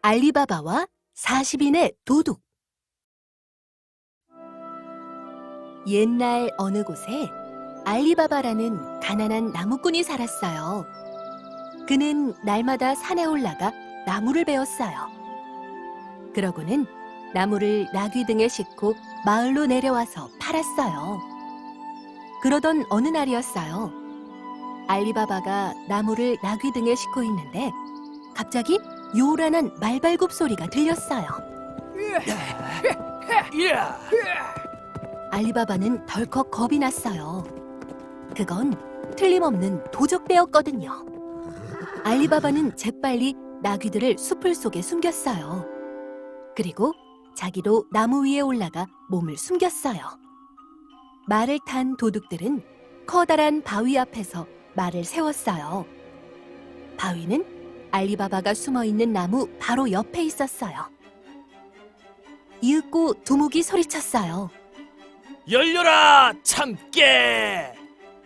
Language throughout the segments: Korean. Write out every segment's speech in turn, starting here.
알리바바와 40인의 도둑. 옛날 어느 곳에 알리바바라는 가난한 나무꾼이 살았어요. 그는 날마다 산에 올라가 나무를 베었어요. 그러고는 나무를 나귀 등에 싣고 마을로 내려와서 팔았어요. 그러던 어느 날이었어요. 알리바바가 나무를 나귀 등에 싣고 있는데 갑자기 요란한 말발굽 소리가 들렸어요. 알리바바는 덜컥 겁이 났어요. 그건 틀림없는 도적배였거든요. 알리바바는 재빨리 나귀들을 수풀 속에 숨겼어요. 그리고 자기도 나무 위에 올라가 몸을 숨겼어요. 말을 탄 도둑들은 커다란 바위 앞에서 말을 세웠어요. 바위는 알리바바가 숨어있는 나무 바로 옆에 있었어요. 이윽고 두목이 소리쳤어요. 열려라 참깨!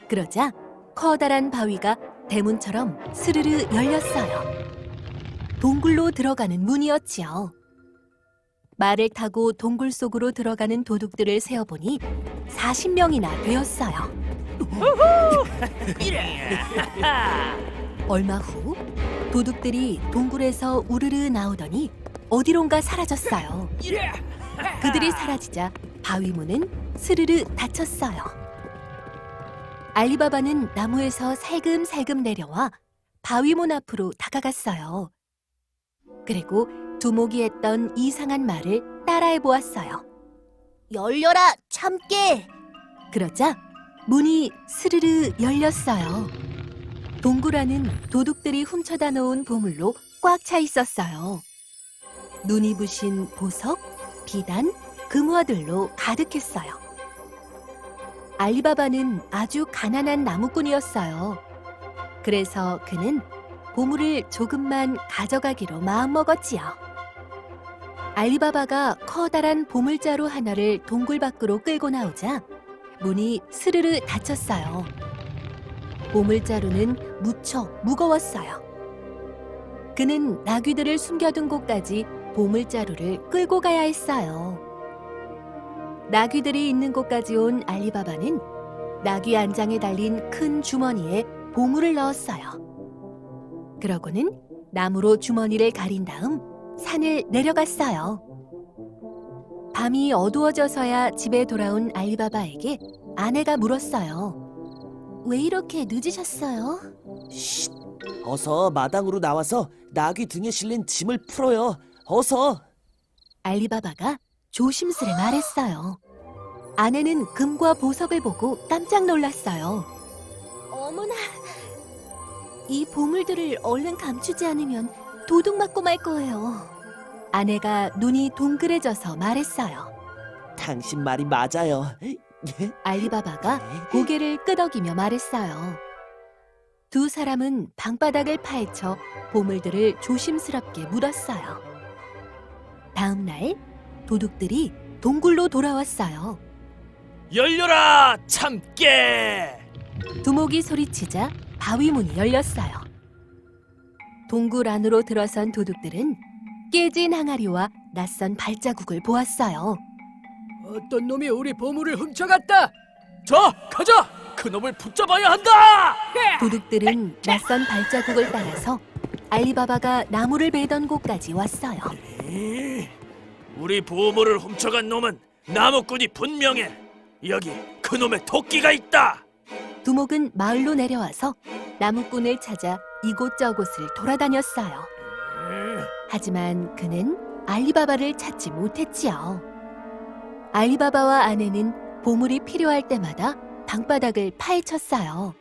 그러자 커다란 바위가 대문처럼 스르르 열렸어요. 동굴로 들어가는 문이었지요. 말을 타고 동굴 속으로 들어가는 도둑들을 세어보니 40명이나 되었어요. 얼마 후 도둑들이 동굴에서 우르르 나오더니 어디론가 사라졌어요. 그들이 사라지자 바위문은 스르르 닫혔어요. 알리바바는 나무에서 살금살금 내려와 바위문 앞으로 다가갔어요. 그리고 두목이 했던 이상한 말을 따라해 보았어요. 열려라 참깨! 그러자 문이 스르르 열렸어요. 동굴 안은 도둑들이 훔쳐다 놓은 보물로 꽉 차 있었어요. 눈이 부신 보석, 비단, 금화들로 가득했어요. 알리바바는 아주 가난한 나무꾼이었어요. 그래서 그는 보물을 조금만 가져가기로 마음먹었지요. 알리바바가 커다란 보물자루 하나를 동굴 밖으로 끌고 나오자 문이 스르르 닫혔어요. 보물자루는 무척 무거웠어요. 그는 나귀들을 숨겨둔 곳까지 보물자루를 끌고 가야 했어요. 나귀들이 있는 곳까지 온 알리바바는 나귀 안장에 달린 큰 주머니에 보물을 넣었어요. 그러고는 나무로 주머니를 가린 다음 산을 내려갔어요. 밤이 어두워져서야 집에 돌아온 알리바바에게 아내가 물었어요. 왜 이렇게 늦으셨어요? 쉿! 어서 마당으로 나와서 나귀 등에 실린 짐을 풀어요. 어서! 알리바바가 조심스레 말했어요. 아내는 금과 보석을 보고 깜짝 놀랐어요. 어머나! 이 보물들을 얼른 감추지 않으면 도둑 맞고 말 거예요. 아내가 눈이 동그래져서 말했어요. 당신 말이 맞아요. 알리바바가 고개를 끄덕이며 말했어요. 두 사람은 방바닥을 파헤쳐 보물들을 조심스럽게 묻었어요. 다음 날 도둑들이 동굴로 돌아왔어요. 열려라 참깨! 두목이 소리치자 바위문이 열렸어요. 동굴 안으로 들어선 도둑들은 깨진 항아리와 낯선 발자국을 보았어요. 어떤 놈이 우리 보물을 훔쳐갔다! 자, 가자! 그 놈을 붙잡아야 한다! 도둑들은 낯선 발자국을 따라서 알리바바가 나무를 베던 곳까지 왔어요. 우리 보물을 훔쳐간 놈은 나무꾼이 분명해. 여기 그 놈의 토끼가 있다. 두목은 마을로 내려와서 나무꾼을 찾아 이곳저곳을 돌아다녔어요. 하지만 그는 알리바바를 찾지 못했지요. 알리바바와 아내는 보물이 필요할 때마다 방바닥을 파헤쳤어요.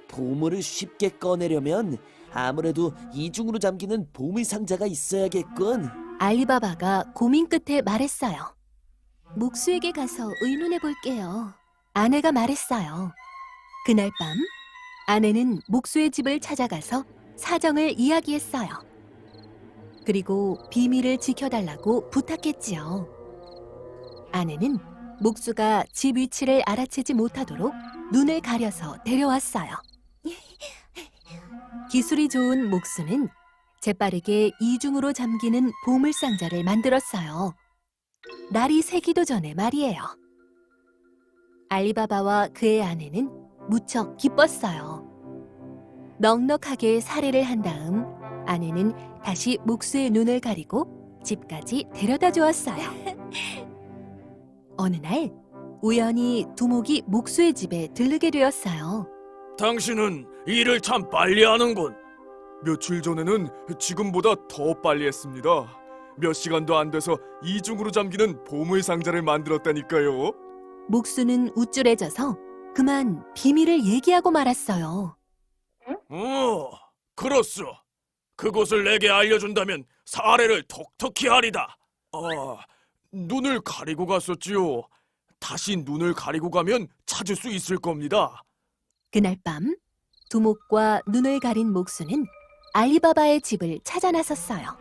보물을 쉽게 꺼내려면 아무래도 이중으로 잠기는 보물 상자가 있어야겠군. 알리바바가 고민 끝에 말했어요. 목수에게 가서 의논해 볼게요. 아내가 말했어요. 그날 밤 아내는 목수의 집을 찾아가서 사정을 이야기했어요. 그리고 비밀을 지켜달라고 부탁했지요. 아내는 목수가 집 위치를 알아채지 못하도록 눈을 가려서 데려왔어요. 기술이 좋은 목수는 재빠르게 이중으로 잠기는 보물상자를 만들었어요. 날이 새기도 전에 말이에요. 알리바바와 그의 아내는 무척 기뻤어요. 넉넉하게 살해를 한 다음 아내는 다시 목수의 눈을 가리고 집까지 데려다 주었어요. 어느 날 우연히 두목이 목수의 집에 들르게 되었어요. 당신은 일을 참 빨리 하는군. 며칠 전에는 지금보다 더 빨리 했습니다. 몇 시간도 안 돼서 이중으로 잠기는 보물 상자를 만들었다니까요. 목수는 우쭐해져서 그만 비밀을 얘기하고 말았어요. 그렇소. 그곳을 내게 알려준다면 사례를 톡톡히 하리다. 눈을 가리고 갔었지요. 다시 눈을 가리고 가면 찾을 수 있을 겁니다. 그날 밤 두목과 눈을 가린 목수는 알리바바의 집을 찾아 나섰어요.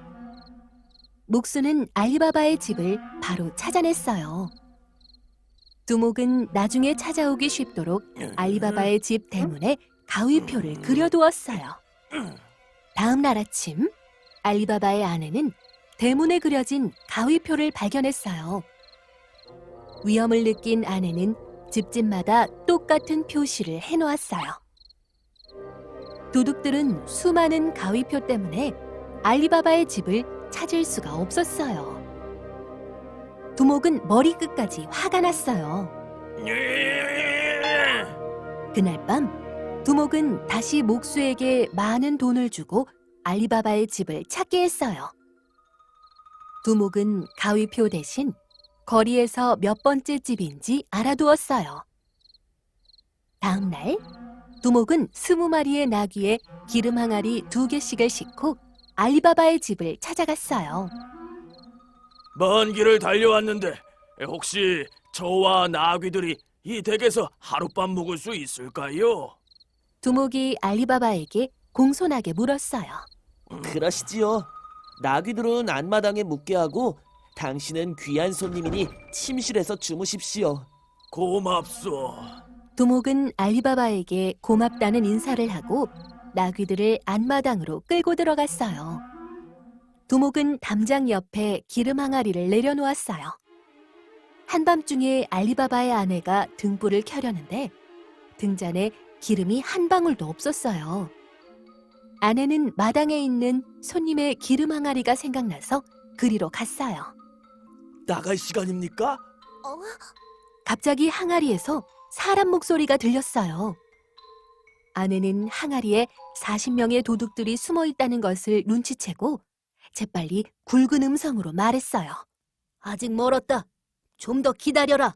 목수는 알리바바의 집을 바로 찾아냈어요. 두목은 나중에 찾아오기 쉽도록 알리바바의 집 대문에 가위표를 그려두었어요. 다음 날 아침 알리바바의 아내는 대문에 그려진 가위표를 발견했어요. 위험을 느낀 아내는 집집마다 똑같은 표시를 해놓았어요. 도둑들은 수많은 가위표 때문에 알리바바의 집을 찾을 수가 없었어요. 두목은 머리끝까지 화가 났어요. 그날 밤 두목은 다시 목수에게 많은 돈을 주고 알리바바의 집을 찾게 했어요. 두목은 가위표 대신 거리에서 몇 번째 집인지 알아두었어요. 다음 날 두목은 20마리의 나귀에 기름 항아리 2개씩을 싣고 알리바바의 집을 찾아갔어요. 먼 길을 달려왔는데 혹시 저와 나귀들이 이 댁에서 하룻밤 묵을 수 있을까요? 두목이 알리바바에게 공손하게 물었어요. 그러시지요. 나귀들은 안마당에 묵게 하고 당신은 귀한 손님이니 침실에서 주무십시오. 고맙소. 두목은 알리바바에게 고맙다는 인사를 하고 나귀들을 안마당으로 끌고 들어갔어요. 두목은 담장 옆에 기름 항아리를 내려놓았어요. 한밤중에 알리바바의 아내가 등불을 켜려는데 등잔에 기름이 한 방울도 없었어요. 아내는 마당에 있는 손님의 기름 항아리가 생각나서 그리로 갔어요. 나갈 시간입니까? 갑자기 항아리에서 사람 목소리가 들렸어요. 아내는 항아리에 40명의 도둑들이 숨어 있다는 것을 눈치채고 재빨리 굵은 음성으로 말했어요. 아직 멀었다. 좀 더 기다려라.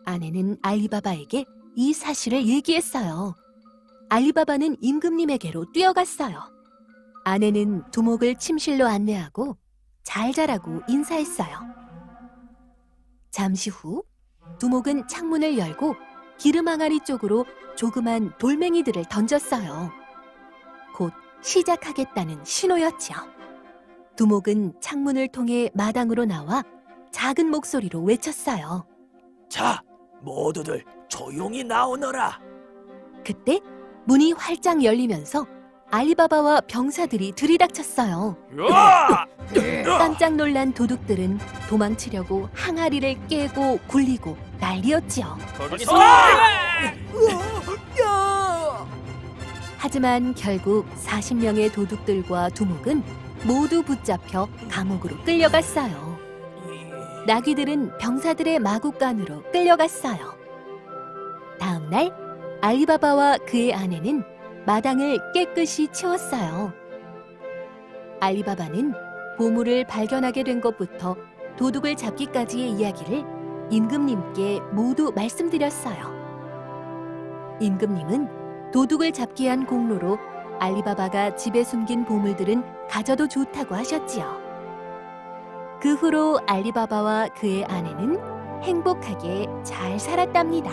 아내는 알리바바에게 이 사실을 얘기했어요. 알리바바는 임금님에게로 뛰어갔어요. 아내는 두목을 침실로 안내하고 잘 자라고 인사했어요. 잠시 후 두목은 창문을 열고 기름 항아리 쪽으로 조그만 돌멩이들을 던졌어요. 곧 시작하겠다는 신호였죠. 두목은 창문을 통해 마당으로 나와 작은 목소리로 외쳤어요. 자, 모두들 조용히 나오너라. 그때 문이 활짝 열리면서 알리바바와 병사들이 들이닥쳤어요. 깜짝 놀란 도둑들은 도망치려고 항아리를 깨고 굴리고 난리였지요. 거기서! 하지만 결국 40명의 도둑들과 두목은 모두 붙잡혀 감옥으로 끌려갔어요. 나귀들은 병사들의 마구간으로 끌려갔어요. 다음 날 알리바바와 그의 아내는 마당을 깨끗이 치웠어요. 알리바바는 보물을 발견하게 된 것부터 도둑을 잡기까지의 이야기를 임금님께 모두 말씀드렸어요. 임금님은 도둑을 잡기 위한 공로로 알리바바가 집에 숨긴 보물들은 가져도 좋다고 하셨지요. 그 후로 알리바바와 그의 아내는 행복하게 잘 살았답니다.